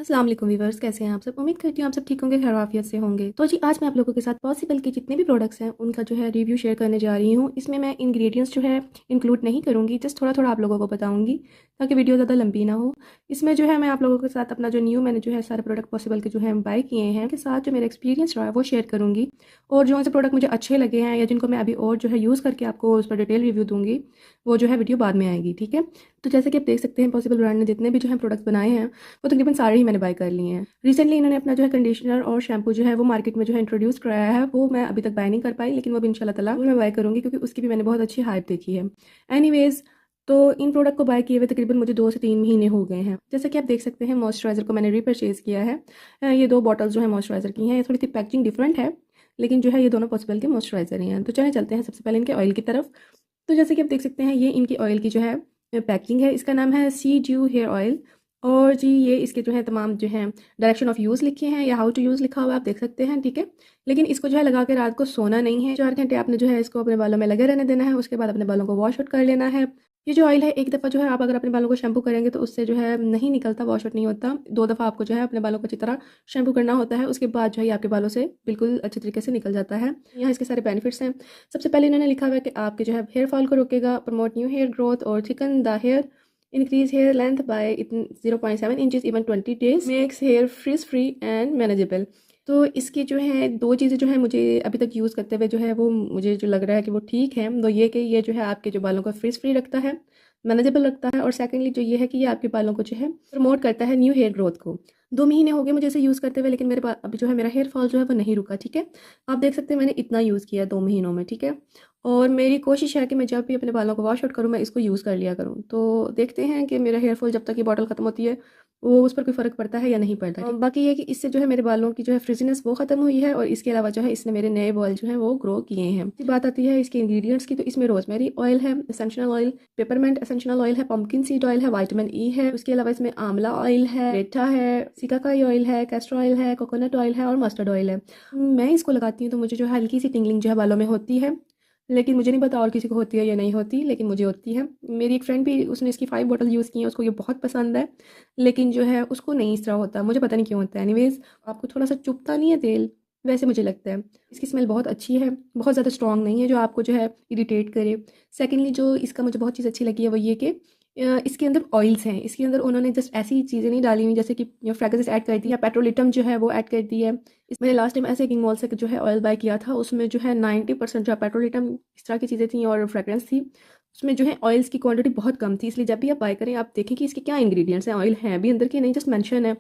अस्सलाम वालेकुम व्यूअर्स, कैसे हैं आप सब। उम्मीद करती हूँ आप सब ठीक होंगे, खैर आफियत से होंगे। तो जी आज मैं आप लोगों के साथ पॉसिबल के जितने भी प्रोडक्ट्स हैं उनका जो है रिव्यू शेयर करने जा रही हूँ। इसमें मैं इंग्रेडिएंट्स जो है इंक्लूड नहीं करूँगी, जस्ट थोड़ा थोड़ा आप लोगों को बताऊँगी ताकि वीडियो ज़्यादा लंबी ना हो। इसमें जो है मैं आप लोगों के साथ अपना जो मैंने जो है सारे प्रोडक्ट पॉसिबल के जो है बाय किए हैं के साथ जो मेरा एक्सपीरियंस रहा है वो शेयर करूँगी। और जो से प्रोडक्ट मुझे अच्छे लगे हैं या जिनको मैं अभी और जो है यूज़ करके आपको उस पर डिटेल रिव्यू दूँगी, वो जो है वीडियो बाद में आएगी, ठीक है। तो जैसे कि आप देख सकते हैं पॉसिबल ब्रांड ने जितने भी जो है प्रोडक्ट्स बनाए हैं वो तकरीबन सारे ही मैंने बाय कर लिए हैं। रिसेंटली इन्होंने अपना जो है कंडीशनर और शैम्पू जो है वो मार्केट में जो है इंट्रोड्यूस कराया है, वो मैं अभी तक बाय नहीं कर पाई, लेकिन वो भी इंशाल्लाह ताला मैं बाय करूँगी क्योंकि उसकी भी मैंने बहुत अच्छी हाइप देखी है। एनीवेज, तो इन प्रोडक्ट को बाय किए हुए तकरीबन मुझे 2 से 3 महीने हो गए हैं। जैसे कि आप देख सकते हैं मॉइस्चराइज़र को मैंने रीपरचेज़ किया है। ये 2 बॉटल्स जो है मॉइस्चराइज़र की हैं, ये थोड़ी सी पैकेजिंग डिफरेंट है, लेकिन जो है ये दोनों पॉसिबल के मॉइस्चराइज़र ही हैं। तो चलिए चलते हैं सबसे पहले इनके ऑयल की तरफ। तो जैसे कि आप देख सकते हैं ये इनकी ऑयल की जो है पैकिंग है, इसका नाम है सी ड्यू हेयर ऑयल। और जी ये इसके जो है तमाम जो है डायरेक्शन ऑफ यूज़ लिखे हैं या हाउ टू यूज़ लिखा हुआ है, आप देख सकते हैं, ठीक है। लेकिन इसको जो है लगा के रात को सोना नहीं है, 4 घंटे आपने जो है इसको अपने बालों में लगे रहने देना है। उसके बाद अपने बालों को वॉश आउट कर लेना है। ये जो ऑयल है एक दफ़ा जो है आप अगर अपने बालों को शैम्पू करेंगे तो उससे जो है नहीं निकलता, वॉश आउट नहीं होता। 2 दफ़ा आपको जो है अपने बालों को अच्छी तरह शैम्पू करना होता है, उसके बाद जो है ये आपके बालों से बिल्कुल अच्छे तरीके से निकल जाता है। यहाँ इसके सारे बेनिफिट्स हैं। सबसे पहले इन्होंने लिखा हुआ है कि आपके जो है हेयर फॉल को रोकेगा, प्रमोट न्यू हेयर ग्रोथ और thicken the hair, increase hair length by 0.7 inches even 20 days, makes hair frizz free and manageable। तो इसकी जो है 2 चीज़ें जो है मुझे अभी तक यूज़ करते हुए जो है वो मुझे जो लग रहा है कि वो ठीक है, तो ये कि ये जो है आपके जो बालों को फ्रिज फ्री रखता है, मैनेजेबल रखता है, और सेकेंडली जो ये है कि ये आपके बालों को जो है प्रमोट करता है न्यू हेयर ग्रोथ को। 2 महीने हो गए मुझे इसे यूज़ करते हुए, लेकिन मेरे पास अभी जो है मेरा हेयर फॉल जो है वो नहीं रुका, ठीक है। आप देख सकते हैं मैंने इतना यूज़ किया 2 महीनों में, ठीक है। और मेरी कोशिश है कि मैं जब भी अपने बालों को वॉश आउट करूँ मैं इसको यूज़ कर लिया करूँ। तो देखते हैं कि मेरा हेयर फॉल जब तक ये बॉटल ख़त्म होती है वो उस पर कोई फ़र्क पड़ता है या नहीं पड़ता है। बाकी ये कि इससे जो है मेरे बालों की जो है फ्रिजीनेस वो ख़त्म हुई है, और इसके अलावा जो है इसने मेरे नए बाल जो है वो ग्रो किए हैं। बात आती है इसके इंग्रेडिएंट्स की, तो इसमें रोजमेरी ऑयल है, essential oil, peppermint essential oil है, पंपकिन सीड ऑयल है, विटामिन ई है, उसके अलावा इसमें आंवला ऑयल है, पेठा है, सिकाकाई ऑयल है, कैस्टर ऑयल है, कोकोनट ऑयल है और मस्टर्ड ऑयल है। मैं इसको लगाती हूँ तो मुझे जो है हल्की सी टिंगलिंग जो है बालों में होती है, लेकिन मुझे नहीं पता और किसी को होती है या नहीं होती, लेकिन मुझे होती है। मेरी एक फ्रेंड भी, उसने इसकी 5 बॉटल यूज़ की हैं, उसको ये बहुत पसंद है, लेकिन जो है उसको नहीं इस तरह होता, मुझे पता नहीं क्यों होता है। एनीवेज, आपको थोड़ा सा चुभता नहीं है तेल, वैसे मुझे लगता है। इसकी स्मेल बहुत अच्छी है, बहुत ज़्यादा स्ट्रॉन्ग नहीं है जो आपको जो है इरिटेट करे। सेकेंडली जो इसका मुझे बहुत चीज़ अच्छी लगी है वो ये कि इसके अंदर ऑयल्स हैं। इसके अंदर उन्होंने जस्ट ऐसी चीज़ें नहीं डाली हुई जैसे कि फ्रेगरेंस ऐड कर दी या पेट्रोलिटम जो है वो ऐड कर दी है। इस मैंने लास्ट टाइम ऐसे किंग मॉल से जो है ऑयल बाय किया था, उसमें जो है 90% जो है पेट्रोलिटम इस तरह की चीज़ें थी और फ्रेगरेंस थी। उसमें जो है ऑयल्स की क्वांटिटी बहुत कम थी, इसलिए जब भी आप बाय करें आप देखें कि इसके क्या इंग्रेडिएंट्स हैं, ऑयल हैं भी अंदर के नहीं, जस्ट मेंशन है।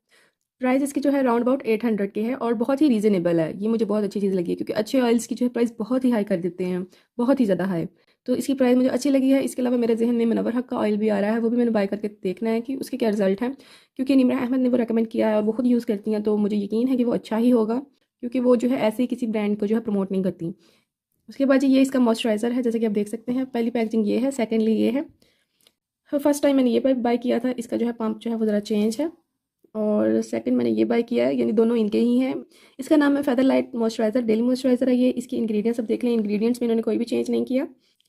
प्राइस इसकी जो है राउंड अबाउट 800 के है और बहुत ही रीज़नेबल है। ये मुझे बहुत अच्छी चीज़ लगी है क्योंकि अच्छे ऑयल्स की जो है प्राइस बहुत ही हाई कर देते हैं, बहुत ही ज़्यादा हाई। तो इसकी प्राइस मुझे अच्छी लगी है। इसके अलावा मेरे ज़हन में मुनव्वर हक़ का ऑयल भी आ रहा है, वो भी मैंने बाय करके देखना है कि उसके क्या रिज़ल्ट हैं, क्योंकि निमरा अहमद ने वो रेकमेंड किया है और वो खुद यूज़ करती हैं, तो मुझे यकीन है कि वो अच्छा ही होगा, क्योंकि वो जो है ऐसे ही किसी ब्रांड को जो है प्रमोट नहीं करती। उसके बाद ये इसका मॉइस्चराइज़र है, जैसे कि आप देख सकते हैं। पहली पैकेजिंग ये है, सेकेंडली ये है। फर्स्ट टाइम मैंने ये बाय किया था, इसका जो है पंप जो है वो ज़रा चेंज है, और सेकंड मैंने ये बाय किया है, यानी दोनों इनके ही हैं। इसका नाम है feather light moisturiser, daily moisturiser है ये। इसकी इंग्रेडिएंट्स अब देख लें, इंग्रेडिएंट्स में इन्होंने कोई भी चेंज नहीं किया,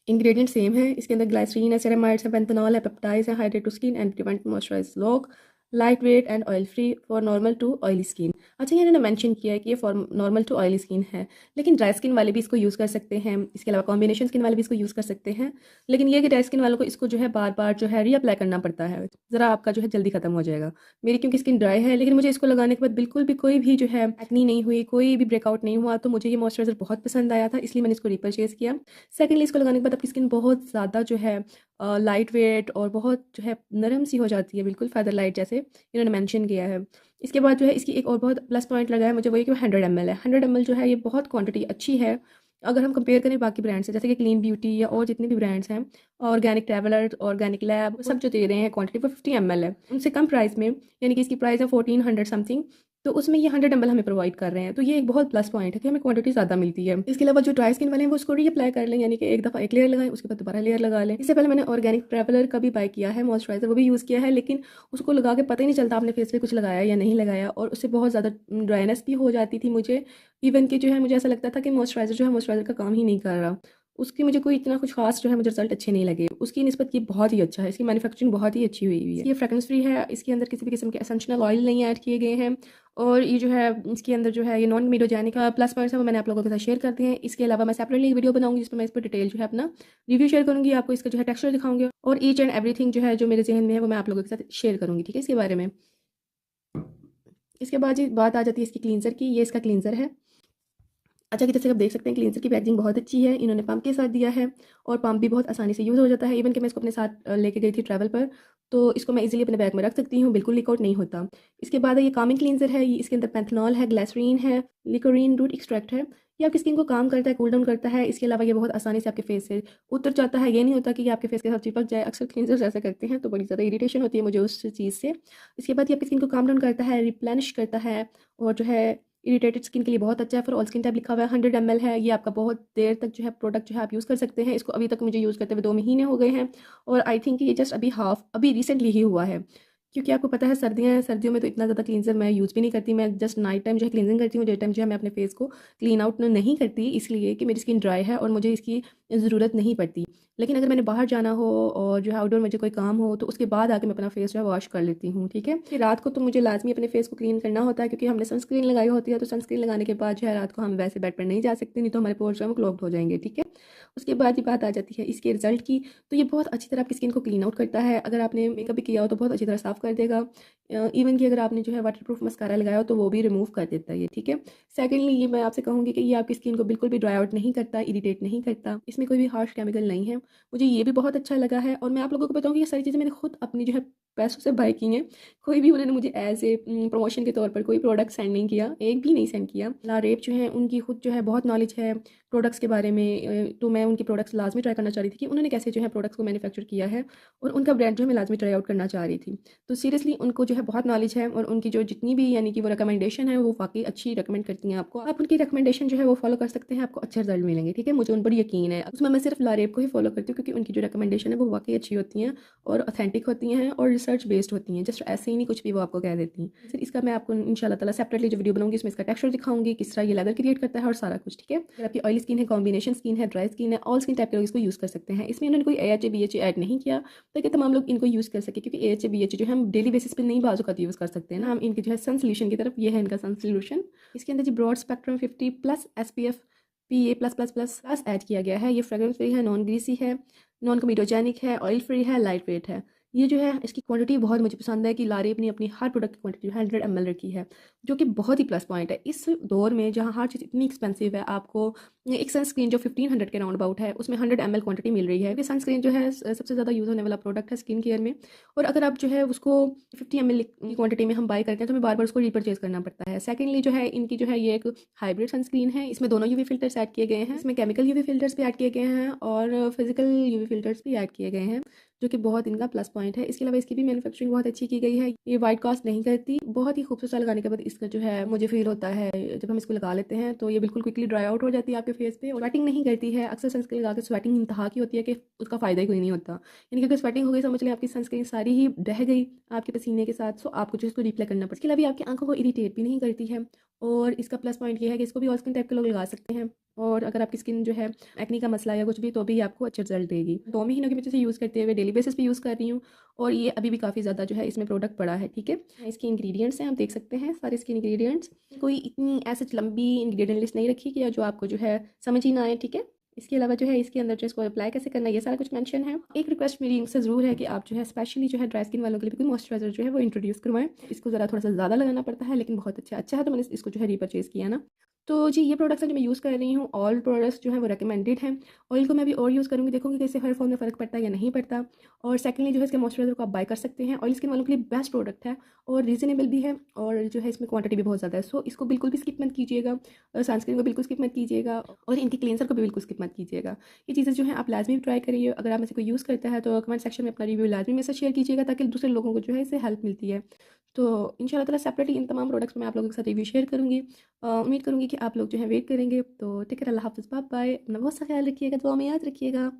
इंग्रेडिएंट सेम है। इसके अंदर ग्लाइसरीन है, सेरेमाइड्स है, पेंथेनॉल है, पेप्टाइड्स है, hydrate to skin and prevent moisturise lock, lightweight and oil free for normal to oily skin. अच्छा, ये इन्होंने मेंशन किया है कि ये for normal to oily skin है, लेकिन ड्राई स्किन वाले भी इसको यूज़ कर सकते हैं। इसके अलावा कॉम्बिनेशन स्किन वाले भी इसको यूज़ कर सकते हैं, लेकिन ये कि ड्राई स्किन वालों को इसको जो है बार बार जो है रीअप्लाई करना पड़ता है, ज़रा आपका जो है जल्दी ख़त्म हो जाएगा। मेरी क्योंकि स्किन ड्राई है, लेकिन मुझे इसको लगाने के बाद बिल्कुल भी कोई भी जो है एक्नी नहीं हुई, कोई भी ब्रेकआउट नहीं हुआ, तो मुझे ये मॉइस्चराइज़र बहुत पसंद आया था, इसलिए मैंने इसको रीपरचेज़ किया। सेकेंडली, इसको लगाने के बाद आपकी स्किन बहुत ज़्यादा जो है लाइट वेट और बहुत जो है नरम सी हो जाती है, बिल्कुल फेदर लाइट जैसे इन्होंने मेंशन किया है। इसके बाद जो है इसकी एक और बहुत प्लस पॉइंट लगा है मुझे, वो ये कि 100 ml है। 100 ml जो है ये बहुत क्वांटिटी अच्छी है अगर हम कंपेयर करें बाकी ब्रांड से, जैसे कि क्लीन ब्यूटी या और जितने भी ब्रांड्स हैं, ऑर्गेनिक ट्रैवलर, ऑर्गेनिक लैब, सब जो दे रहे हैं क्वांटिटी वो 50 ml है, उनसे कम प्राइस में, यानी कि इसकी प्राइस है 1400 समथिंग, तो उसमें ये 100 ml हमें प्रोवाइड कर रहे हैं। तो ये एक बहुत प्लस पॉइंट है कि हमें क्वांटिटी ज़्यादा मिलती है। इसके अलावा जो ड्राई स्किन वाले हैं वो उसको रीअप्लाई कर लें, यानी कि एक दफ़ा एक लेयर लगाएं, उसके बाद दोबारा लेयर लगा लें। इससे पहले मैंने ऑर्गेनिक ट्रैवलर का भी बाय किया है मॉइस्चराइज़र, वो भी यूज़ किया है, लेकिन उसको लगा के पता ही नहीं चलता आपने फेस पे कुछ लगाया या नहीं लगाया, और उससे बहुत ज़्यादा ड्राइनेस भी हो जाती थी मुझे। इवन कि जो है मुझे ऐसा लगता था कि मॉइस्चराइज़र जो है मॉइस्चराइज़र का काम ही नहीं कर रहा। उसकी मुझे कोई इतना कुछ खास जो है मुझे रिजल्ट अच्छे नहीं लगे। उसकी निस्बत ये बहुत ही अच्छा है, इसकी मैन्युफैक्चरिंग बहुत ही अच्छी हुई है। ये फ्रेगरेंस फ्री है, इसके अंदर किसी भी किस्म के एसेंशियल ऑयल नहीं ऐड किए गए हैं और ये जो है इसके अंदर जो है ये नॉन मीडोजेनिक का प्लस पॉइंट्स है वो मैंने आप लोगों के साथ शेयर करते हैं। इसके अलावा मैं सेपरेटली एक वीडियो बनाऊंगी जिसमें मैं इस पर डिटेल जो है अपना रिव्यू शेयर करूंगी, आपको इसका जो है टेक्सचर दिखाऊंगी और ईच एंड एवरीथिंग जो है जो मेरे जहन में है वो मैं आप लोगों के साथ शेयर करूंगी, ठीक है, इसके बारे में। इसके बाद जी बात आ जाती है इसकी क्लींजर की। ये इसका क्लींजर है। अच्छा कि जैसे आप देख सकते हैं क्लींजर की पैकेजिंग बहुत अच्छी है, इन्होंने पंप के साथ दिया है और पंप भी बहुत आसानी से यूज़ हो जाता है। इवन कि मैं इसको अपने साथ लेके गई थी ट्रैवल पर, तो इसको मैं इजीली अपने बैग में रख सकती हूँ, बिल्कुल लीक आउट नहीं होता। इसके बाद ये कामिंग क्लींजर है, ये इसके अंदर पैंथेनॉल है, ग्लिसरीन है, लिकोरीन रूट एक्सट्रैक्ट है। ये आपकी स्किन को काम करता है, कूल डाउन करता है। इसके अलावा ये बहुत आसानी से आपके फेस से उतर जाता है, ये नहीं होता कि ये आपके फेस के साथ चिपक जाए। अक्सर क्लींजर्स ऐसा करते हैं तो बड़ी ज़्यादा इरिटेशन होती है मुझे उस चीज़ से। इसके बाद ये आपकी स्किन को काम डाउन करता है, रिप्लेनिश करता है और जो है इरिटेटेड स्किन के लिए बहुत अच्छा है। फॉर ऑल स्किन टाइप लिखा हुआ है, 100 ml है। ये आपका बहुत देर तक जो है प्रोडक्ट जो है आप यूज़ कर सकते हैं। इसको अभी तक मुझे यूज़ करते हुए 2 महीने हो गए हैं और आई थिंक ये जस्ट अभी रिसेंटली ही हुआ है, क्योंकि आपको पता है सर्दियाँ हैं, सर्दियों में तो इतना ज़्यादा क्लींजर मैं यूज़ भी नहीं करती। मैं जस्ट नाइट टाइम जो है क्लींजिंग करती हूँ, डे टाइम जो है मैं अपने फेस को क्लीन आउट नहीं करती, इसलिए कि मेरी स्किन ड्राई है और मुझे इसकी ज़रूरत नहीं पड़ती। लेकिन अगर मैंने बाहर जाना हो और जो है आउटडोर मुझे कोई काम हो तो उसके बाद आके मैं अपना फेस जो है वॉश कर लेती हूँ, ठीक है। फिर रात को तो मुझे लाजमी अपने फेस को क्लीन करना होता है, क्योंकि हमने सनस्क्रीन लगाई होती है, तो सनस्क्रीन लगाने के बाद जो है रात को हम वैसे बेड पर नहीं जा सकते, नहीं तो हमारे पोर्स जो है वो क्लॉग्ड हो जाएंगे, ठीक है। उसके बाद ये बात आ जाती है इसके रिजल्ट की। तो ये बहुत अच्छी तरह आपकी स्किन को क्लीन आउट करता है। अगर आपने मेकअप भी किया हो तो बहुत अच्छी तरह साफ़ कर देगा। इवन कि अगर आपने जो है वाटरप्रूफ मस्कारा लगाया हो तो वो भी रिमूव कर देता है ये, ठीक है। सेकेंडली ये मैं आपसे कहूँगी कि ये आपकी स्किन को बिल्कुल भी ड्राई आउट नहीं करता, इरिटेट नहीं करता, इसमें कोई भी हार्श केमिकल नहीं है। मुझे ये भी बहुत अच्छा लगा है और मैं आप लोगों को बताऊँ कि ये सारी चीज़ें मैंने खुद अपनी जो है पैसों से बाय की हैं। कोई भी उन्होंने मुझे एज ए प्रमोशन के तौर पर कोई प्रोडक्ट सेंड नहीं किया, एक भी नहीं सेंड किया। लारेब जो है उनकी खुद जो है बहुत नॉलेज है प्रोडक्ट्स के बारे में, तो मैं उनके प्रोडक्ट्स लाजमी ट्राई करना चाह रही थी कि उन्होंने कैसे जो है प्रोडक्ट्स को मैन्युफैक्चर किया है और उनका ब्रांड जो है मैं लाजमी ट्राई आउट करना चाह रही थी। तो सीरियसली उनको जो है बहुत नॉलेज है और उनकी जो जितनी भी यानी कि वो रिकमेंडेशन है वो वाकई अच्छी रिकमेंड करती हैं आपको। आप उनकी रिकमेंडेशन जो है वो फॉलो कर सकते हैं, आपको अच्छे रिजल्ट मिलेंगे, ठीक है। मुझे उन पर यकीन है। उसमें मैं सिर्फ लारेब को ही फॉलो करती हूँ क्योंकि उनकी जो रिकमेंडेशन है वो वाकई अच्छी होती हैं और ऑथेंटिक होती हैं और रिसर्च बेस्ड होती हैं, जस्ट ऐसे ही नहीं कुछ भी वो आपको कह देती हैं। फिर इसका मैं आपको इंशाल्लाह ताला सेपरेटली जो वीडियो बनाऊंगी इसमें इसका टेक्सचर दिखाऊंगी, किस तरह ये लेदर क्रिएट करता है और सारा कुछ, ठीक है। अगर आपकी ऑयली स्किन है, कॉम्बिनेशन स्किन है, ड्राई स्किन है, ऑल स्किन टाइप के लोग इसको यूज़ कर सकते हैं। इसमें उन्होंने कोई AHA BHA ऐड नहीं किया ताकि तमाम लोग इनको यूज़ कर सके, क्योंकि AHA BHA जो है हम डेली बेसिस पे नहीं बाजू का यूज़ कर सकते हैं ना। हम इनके जो है सन सोल्यूशन की तरफ, ये है इनका सन सोल्यूशन। इसके अंदर जो broad spectrum 50+ SPF PA+++ add किया गया है। ये फ्रेग्रेंस फ्री है, नॉन ग्रीसी है, नॉन कमीडोजेनिक है, ऑयल फ्री है, लाइट वेट है। ये जो है इसकी क्वांटिटी बहुत मुझे पसंद है कि लारेब ने अपनी हर प्रोडक्ट की क्वांटिटी 100 ml रखी है, जो कि बहुत ही प्लस पॉइंट है इस दौर में जहाँ हर चीज़ इतनी एक्सपेंसिव है। आपको एक सनस्क्रीन जो 1500 के राउंड अबाउट है उसमें 100 ml क्वांटिटी मिल रही है। ये सनस्क्रीन जो है सबसे ज़्यादा यूज़ होने वाला प्रोडक्ट है स्किन केयर में, और अगर आप जो है उसको 50 ml की क्वांटिटी में हम बाय करते हैं तो हमें बार बार उसको रीपरचेज करना पड़ता है। सेकेंडली जो है इनकी जो है ये एक हाइब्रिड सनस्क्रीन है, इसमें दोनों यूवी फिल्टर्स ऐड किए गए हैं, इसमें केमिकल यूवी फिल्टर्स भी ऐड किए गए हैं और फिजिकल यूवी फिल्टर्स भी ऐड किए गए हैं, जो कि बहुत इनका प्लस पॉइंट है। इसके अलावा इसकी भी मैन्युफैक्चरिंग बहुत अच्छी की गई है, ये वाइट कास्ट नहीं करती। बहुत ही खूबसूरत लगाने के बाद इसका जो है मुझे फील होता है जब हम इसको लगा लेते हैं तो ये बिल्कुल क्विकली ड्राई आउट हो जाती है आपके फेस पे और स्वेटिंग नहीं करती है। अक्सर सनस्क्रीन लगा के स्वेटिंग इंतहा की होती है कि उसका फ़ायदा ही कोई नहीं होता, यानी कि अगर स्वेटिंग हो गई समझ लें आपकी सनस्क्रीन सारी ही बह गई आपके पसीने के साथ, सो आपको जो इसको रिप्लाई करना पड़ता है। इसके अलावा आपकी आंखों को इरिटेट भी नहीं करती है और इसका प्लस पॉइंट ये है कि इसको भी ऑल स्किन टाइप के लोग लगा सकते हैं और अगर आपकी स्किन जो है एक्ने का मसला या कुछ भी तो भी आपको अच्छे रिजल्ट देगी। 2 महीनों की वजह से यूज़ करते हुए डेली बेसिस पे यूज़ कर रही हूँ और ये अभी भी काफ़ी ज़्यादा जो है इसमें प्रोडक्ट पड़ा है, ठीक है। इसके इंग्रेडिएंट्स हैं, आप देख सकते हैं सारे इसके इंग्रेडिएंट्स। कोई इतनी ऐसे लंबी इंग्रेडिएंट लिस्ट नहीं रखी कि जो आपको जो है समझ ही ना आए, ठीक है। इसके अलावा जो है इसके अंदर जो इसको अप्लाई कैसे करना है ये सारा कुछ मेंशन है। एक रिक्वेस्ट मेरी इनसे ज़रूर है कि आप जो है स्पेशली जो है ड्राई स्किन वालों के लिए कोई मॉइस्चराइजर जो है वो इंट्रोड्यूस करवाएं। इसको ज़रा थोड़ा सा ज़्यादा लगाना पड़ता है लेकिन बहुत अच्छा है, तो मैंने इसको जो है रीपरचेज़ किया ना। तो जी ये प्रोडक्ट्स हैं जो मैं यूज़ कर रही हूँ, ऑल प्रोडक्ट्स जो है वो रिकमेंडेड हैं। ऑयल को मैं भी और यूज़ करूँगी, देखूँगी कि इससे हेयर फॉल में फ़र्क पड़ता है या नहीं पड़ता। और सेकेंडली जो है इसके मॉइस्चराइजर को आप बाय कर सकते हैं, ऑयल स्किन वालों के लिए बेस्ट प्रोडक्ट है और रीज़नेबल भी है और जो है इसमें क्वांटिटी भी बहुत ज़्यादा है। सो इसको बिल्कुल भी स्किप मत कीजिएगा, सनस्क्रीन को बिल्कुल स्किप मत कीजिएगा और इनकी क्लींसर को भी बिल्कुल स्किप मत कीजिएगा। ये चीज़ें जो है आप लाजमी ट्राई करिए। अगर आप में से कोई यूज़ करता है तो कमेंट सेक्शन में अपना रिव्यू लाजमी में से शेयर कीजिएगा ताकि दूसरे लोगों को जो है इससे हेल्प मिलती है। तो इंशाल्लाह ताला सेपरेटली इन तमाम प्रोडक्ट्स में मैं आप लोगों के साथ रिव्यू शेयर करूँगी। उम्मीद करूँगी कि आप लोग जो है वेट करेंगे। तो टेक केयर, अल्लाह हाफ़िज़, बाय बाय। अपना बहुत सा ख्याल रखिएगा, दुआ में याद रखिएगा।